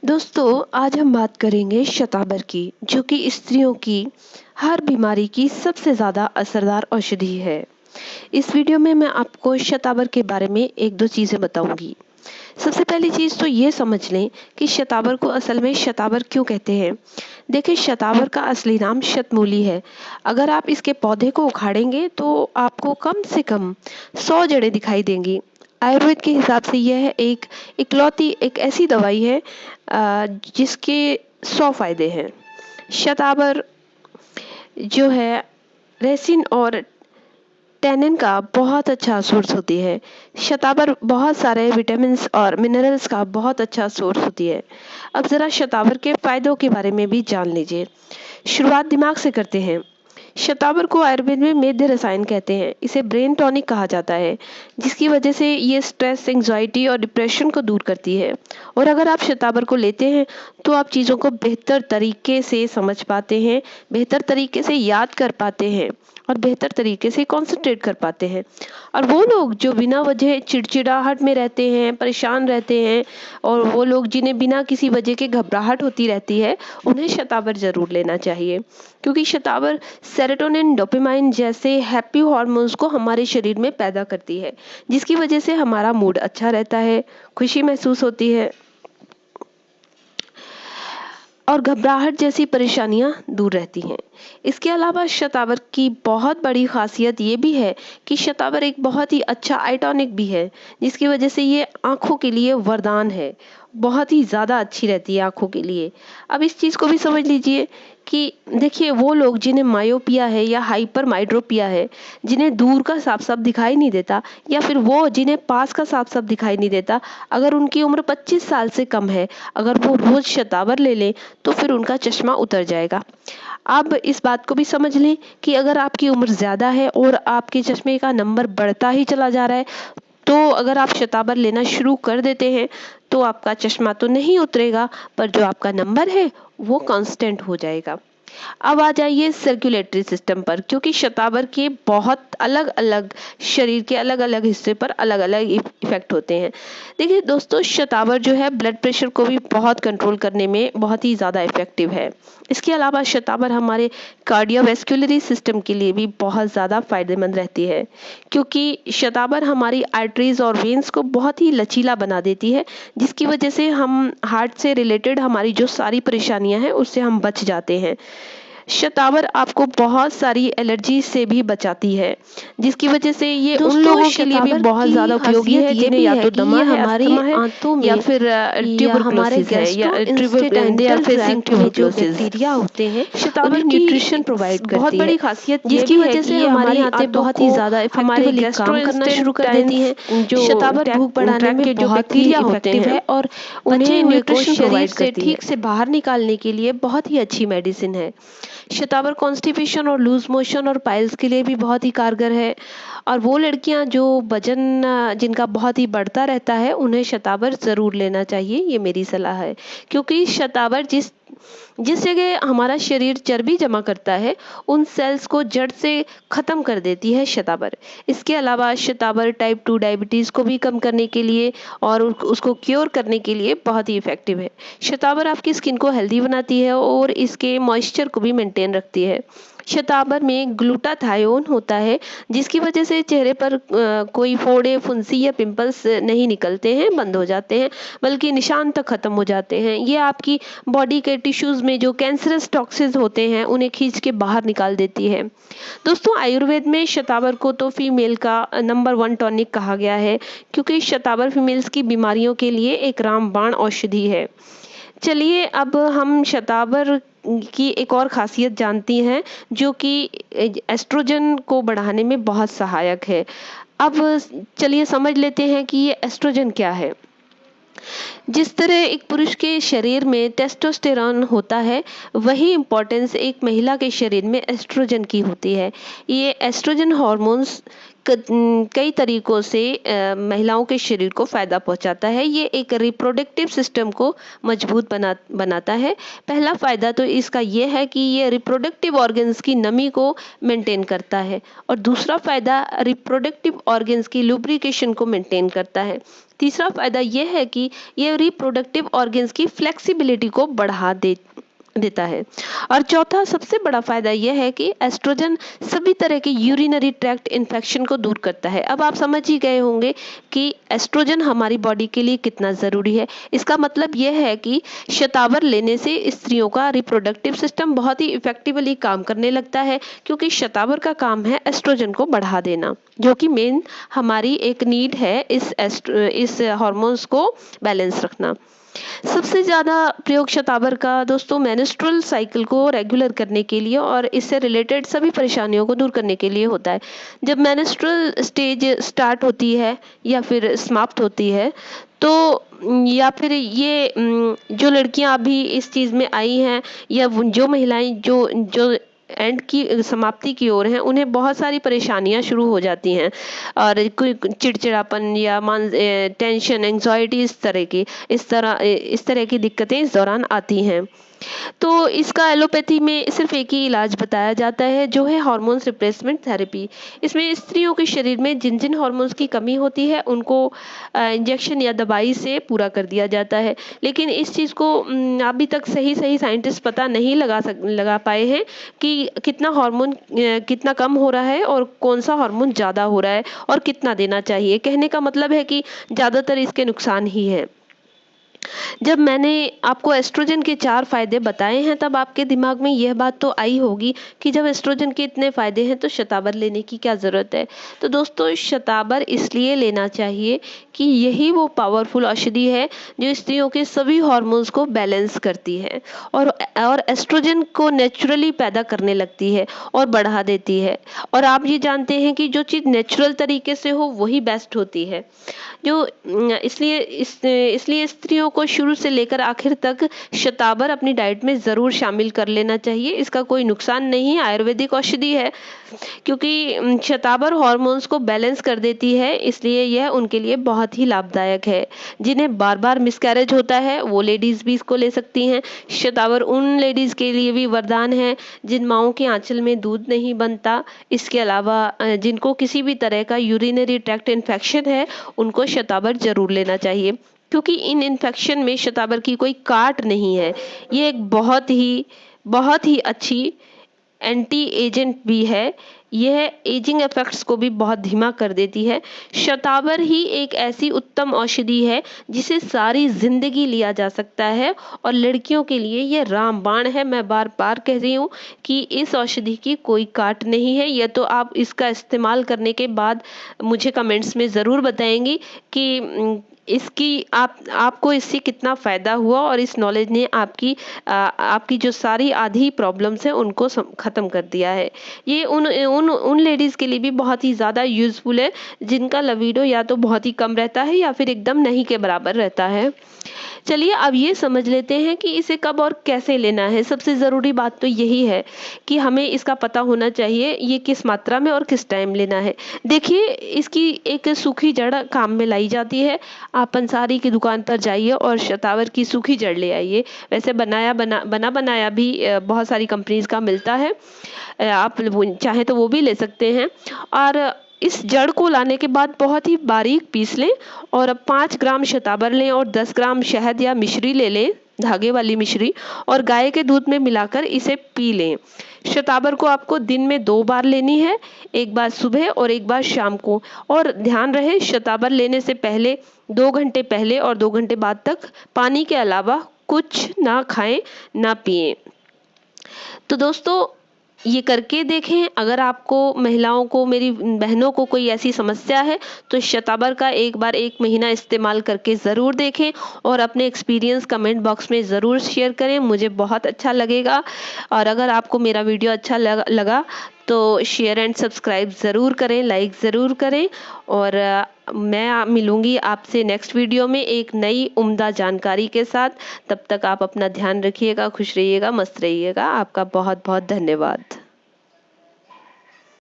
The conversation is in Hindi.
दोस्तों, आज हम बात करेंगे शताबर की, जो कि स्त्रियों की हर बीमारी की सबसे ज़्यादा असरदार औषधि है। इस वीडियो में मैं आपको शताबर के बारे में 1-2 चीज़ें बताऊंगी। सबसे पहली चीज़ तो ये समझ लें कि शताबर को असल में शताबर क्यों कहते हैं। देखिए, शताबर का असली नाम शतमूली है। अगर आप इसके पौधे को उखाड़ेंगे तो आपको कम से कम 100 जड़ें दिखाई देंगी। आयुर्वेद के हिसाब से यह एक इकलौती एक ऐसी दवाई है जिसके 100 फायदे हैं। शताबर जो है रेसिन और टैनिन का बहुत अच्छा सोर्स होती है। शताबर बहुत सारे विटामिन्स और मिनरल्स का बहुत अच्छा सोर्स होती है। अब ज़रा शताबर के फ़ायदों के बारे में भी जान लीजिए। शुरुआत दिमाग से करते हैं। शतावर को आयुर्वेद में मेध्य रसायन कहते हैं। इसे ब्रेन टॉनिक कहा जाता है, जिसकी वजह से ये स्ट्रेस, एंग्जाइटी और डिप्रेशन को दूर करती है। और अगर आप शतावर को लेते हैं तो आप चीज़ों को बेहतर तरीके से समझ पाते हैं, बेहतर तरीके से याद कर पाते हैं और बेहतर तरीके से कंसंट्रेट कर पाते हैं। और वो लोग जो बिना वजह चिड़चिड़ाहट में रहते हैं, परेशान रहते हैं, और वो लोग जिन्हें बिना किसी वजह के घबराहट होती रहती है, उन्हें शतावर ज़रूर लेना चाहिए। क्योंकि शतावर सेरोटोनिन, डोपामाइन जैसे हैप्पी हार्मोन्स को हमारे शरीर में पैदा करती है, जिसकी वजह से हमारा मूड अच्छा रहता है, खुशी महसूस होती है और घबराहट जैसी परेशानियां दूर रहती हैं। इसके अलावा शतावर की बहुत बड़ी खासियत ये भी है कि शतावर एक बहुत ही अच्छा आई टॉनिक भी है, जिसकी वजह से ये आँखों के लिए वरदान है। बहुत ही ज़्यादा अच्छी रहती है आँखों के लिए। अब इस चीज़ को भी समझ लीजिए कि देखिए, वो लोग जिन्हें मायोपिया है या हाइपर माइड्रोपिया है, जिन्हें दूर का साफ-साफ दिखाई नहीं देता, या फिर वो जिन्हें पास का साफ-साफ दिखाई नहीं देता, अगर उनकी उम्र 25 साल से कम है, अगर वो रोज़ शतावर ले लें तो फिर उनका चश्मा उतर जाएगा। अब इस बात को भी समझ लें कि अगर आपकी उम्र ज़्यादा है और आपके चश्मे का नंबर बढ़ता ही चला जा रहा है, तो अगर आप शतावर लेना शुरू कर देते हैं तो आपका चश्मा तो नहीं उतरेगा, पर जो आपका नंबर है वो कांस्टेंट हो जाएगा। अब आ जाइए सर्कुलेटरी सिस्टम पर, क्योंकि शतावर के बहुत अलग अलग शरीर के अलग अलग हिस्से पर अलग अलग इफेक्ट होते हैं। देखिए दोस्तों, शतावर जो है ब्लड प्रेशर को भी बहुत कंट्रोल करने में बहुत ही ज़्यादा इफेक्टिव है। इसके अलावा शतावर हमारे कार्डियोवैस्कुलरी सिस्टम के लिए भी बहुत ज़्यादा फायदेमंद रहती है, क्योंकि शतावर हमारी आर्टरीज और वेन्स को बहुत ही लचीला बना देती है, जिसकी वजह से हम हार्ट से रिलेटेड हमारी जो सारी परेशानियां हैं उससे हम बच जाते हैं। शतावर आपको बहुत सारी एलर्जी से भी बचाती है, जिसकी वजह से ये उन लोगों के लिए भी बहुत ज़्यादा उपयोगी है जिन्हें या तो दमा है, अस्थमा है, या फिर ट्यूबरकुलोसिस है, या they are facing tuberculosis. Bacteria होते हैं, शतावर न्यूट्रिशन प्रोवाइड करती है। बहुत बड़ी खासियत जिसकी वजह से हमारी आंतें बहुत ही ज़्यादा इफेक्टिवली काम करना शुरू कर देती हैं। जो शतावर भूख बढ़ाने में जो बैक्टीरिया होते हैं और उन्हें न्यूट्रिशन शरीर से ठीक से बाहर निकालने के लिए बहुत ही अच्छी मेडिसिन है। शतावर कॉन्स्टिपेशन और लूज मोशन और पाइल्स के लिए भी बहुत ही कारगर है। और वो लड़कियां जो वजन जिनका बहुत ही बढ़ता रहता है, उन्हें शतावर ज़रूर लेना चाहिए, ये मेरी सलाह है। क्योंकि शतावर जिस जिस जगह हमारा शरीर चर्बी जमा करता है, उन सेल्स को जड़ से ख़त्म कर देती है शतावर। इसके अलावा शतावर टाइप 2 डायबिटीज़ को भी कम करने के लिए और उसको क्योर करने के लिए बहुत ही इफ़ेक्टिव है। शतावर आपकी स्किन को हेल्दी बनाती है और इसके मॉइस्चर को भी मेंटेन रखती है। शतावर में ग्लूटाथायोन होता है, जिसकी वजह से चेहरे पर कोई फोड़े, फुंसी या पिंपल्स नहीं निकलते हैं, बंद हो जाते हैं, बल्कि निशान तक खत्म हो जाते हैं। ये आपकी बॉडी के टिश्यूज में जो कैंसरस टॉक्सिन्स होते हैं उन्हें खींच के बाहर निकाल देती है। दोस्तों, आयुर्वेद में शतावर को तो फीमेल का नंबर 1 टॉनिक कहा गया है, क्योंकि शतावर फीमेल्स की बीमारियों के लिए एक रामबाण औषधि है। चलिए, अब हम शतावर की एक और खासियत जानती हैं, जो कि एस्ट्रोजन को बढ़ाने में बहुत सहायक है। अब चलिए समझ लेते हैं कि ये एस्ट्रोजन क्या है। जिस तरह एक पुरुष के शरीर में टेस्टोस्टेरॉन होता है, वही इम्पोर्टेंस एक महिला के शरीर में एस्ट्रोजन की होती है। ये एस्ट्रोजन हार्मोन्स कई तरीकों से महिलाओं के शरीर को फ़ायदा पहुंचाता है। ये एक रिप्रोडक्टिव सिस्टम को मजबूत बनाता है। पहला फ़ायदा तो इसका ये है कि ये रिप्रोडक्टिव ऑर्गन्स की नमी को मेंटेन करता है, और दूसरा फ़ायदा रिप्रोडक्टिव ऑर्गन्स की लुब्रिकेशन को मेंटेन करता है। तीसरा फ़ायदा ये है कि ये रिप्रोडक्टिव ऑर्गन्स की फ्लेक्सिबिलिटी को बढ़ा देता है। और चौथा सबसे बड़ा फायदा यह है कि एस्ट्रोजन सभी तरह के यूरिनरी ट्रैक्ट इन्फेक्शन को दूर करता है। अब आप समझ ही गए होंगे कि एस्ट्रोजन हमारी बॉडी के लिए कितना ज़रूरी है। इसका मतलब यह है कि शतावर लेने से स्त्रियों का रिप्रोडक्टिव सिस्टम बहुत ही इफेक्टिवली काम करने लगता है, क्योंकि शतावर का काम है एस्ट्रोजन को बढ़ा देना, जो कि मेन हमारी एक नीड है इस हार्मोन्स को बैलेंस रखना। सबसे ज़्यादा प्रयोग शतावर का दोस्तों मेंस्ट्रुअल साइकिल को रेगुलर करने के लिए और इससे रिलेटेड सभी परेशानियों को दूर करने के लिए होता है। जब मेंस्ट्रुअल स्टेज स्टार्ट होती है या फिर समाप्त होती है, तो या फिर ये जो लड़कियां अभी इस चीज़ में आई हैं, या जो महिलाएं जो जो एंड की समाप्ति की ओर हैं, उन्हें बहुत सारी परेशानियां शुरू हो जाती हैं, और कोई चिड़चिड़ापन या टेंशन, एंग्जाइटी, इस तरह की दिक्कतें इस दौरान आती हैं। तो इसका एलोपैथी में सिर्फ एक ही इलाज बताया जाता है, जो है हार्मोन्स रिप्लेसमेंट थेरेपी। इसमें स्त्रियों के शरीर में जिन जिन हार्मोन्स की कमी होती है उनको इंजेक्शन या दवाई से पूरा कर दिया जाता है। लेकिन इस चीज़ को अभी तक सही साइंटिस्ट पता नहीं लगा पाए हैं कि कितना हार्मोन कितना कम हो रहा है और कौन सा हार्मोन ज़्यादा हो रहा है और कितना देना चाहिए। कहने का मतलब है कि ज़्यादातर इसके नुकसान ही है। जब मैंने आपको एस्ट्रोजन के 4 फायदे बताए हैं, तब आपके दिमाग में यह बात तो आई होगी कि जब एस्ट्रोजन के इतने फायदे हैं तो शतावर लेने की क्या ज़रूरत है। तो दोस्तों, शतावर इसलिए लेना चाहिए कि यही वो पावरफुल औषधि है जो स्त्रियों के सभी हार्मोन्स को बैलेंस करती है और एस्ट्रोजन को नेचुरली पैदा करने लगती है और बढ़ा देती है। और आप ये जानते हैं कि जो चीज़ नेचुरल तरीके से हो वही बेस्ट होती है। जो इसलिए स्त्रियों को शुरू से लेकर आखिर तक शतावर अपनी डाइट में ज़रूर शामिल कर लेना चाहिए। इसका कोई नुकसान नहीं है, आयुर्वेदिक औषधि है, क्योंकि शतावर हार्मोन्स को बैलेंस कर देती है, इसलिए यह उनके लिए बहुत ही लाभदायक है। जिन्हें बार बार मिसकैरेज होता है वो लेडीज़ भी इसको ले सकती हैं। शतावर उन लेडीज़ के लिए भी वरदान है जिन माओं के आंचल में दूध नहीं बनता। इसके अलावा जिनको किसी भी तरह का यूरिनरी ट्रैक्ट इन्फेक्शन है, उनको शतावर जरूर लेना चाहिए, क्योंकि इन इन्फेक्शन में शतावर की कोई काट नहीं है। ये एक बहुत ही अच्छी एंटी एजेंट भी है। यह एजिंग इफेक्ट्स को भी बहुत धीमा कर देती है। शतावर ही एक ऐसी उत्तम औषधि है जिसे सारी जिंदगी लिया जा सकता है, और लड़कियों के लिए यह रामबाण है। मैं बार बार कह रही हूँ कि इस औषधि की कोई काट नहीं है। यह तो आप इसका इस्तेमाल करने के बाद मुझे कमेंट्स में ज़रूर बताएंगी कि इसकी आपको इससे कितना फ़ायदा हुआ और इस नॉलेज ने आपकी जो सारी आधी प्रॉब्लम्स हैं उनको ख़त्म कर दिया है। ये उन लेडीज़ के लिए भी बहुत ही ज़्यादा यूज़फुल है जिनका लिबिडो या तो बहुत ही कम रहता है या फिर एकदम नहीं के बराबर रहता है। चलिए अब ये समझ लेते हैं कि इसे कब और कैसे लेना है। सबसे ज़रूरी बात तो यही है कि हमें इसका पता होना चाहिए ये किस मात्रा में और किस टाइम लेना है। देखिए, इसकी एक सूखी जड़ काम में लाई जाती है। आप पंसारी की दुकान पर जाइए और शतावर की सूखी जड़ ले आइए। वैसे बना बनाया भी बहुत सारी कंपनीज का मिलता है, आप चाहें तो वो भी ले सकते हैं। और इस जड़ को लाने के बाद बहुत ही बारीक पीस लें और अब 5 ग्राम शतावर लें और 10 ग्राम शहद या मिश्री ले लें, धागे वाली मिश्री, और गाय के दूध में मिलाकर इसे पी लें। शतावर को आपको दिन में 2 बार लेनी है, एक बार सुबह और एक बार शाम को। और ध्यान रहे, शतावर लेने से पहले 2 घंटे पहले और 2 घंटे बाद तक पानी के अलावा कुछ ना खाएं ना पिएं। तो दोस्तों, ये करके देखें। अगर आपको महिलाओं को, मेरी बहनों को कोई ऐसी समस्या है तो शतावर का एक बार 1 महीना इस्तेमाल करके ज़रूर देखें और अपने एक्सपीरियंस कमेंट बॉक्स में ज़रूर शेयर करें, मुझे बहुत अच्छा लगेगा। और अगर आपको मेरा वीडियो अच्छा लगा तो शेयर एंड सब्सक्राइब ज़रूर करें, लाइक ज़रूर करें। और मैं मिलूँगी आपसे नेक्स्ट वीडियो में एक नई उम्दा जानकारी के साथ। तब तक आप अपना ध्यान रखिएगा, खुश रहिएगा, मस्त रहिएगा। आपका बहुत बहुत धन्यवाद।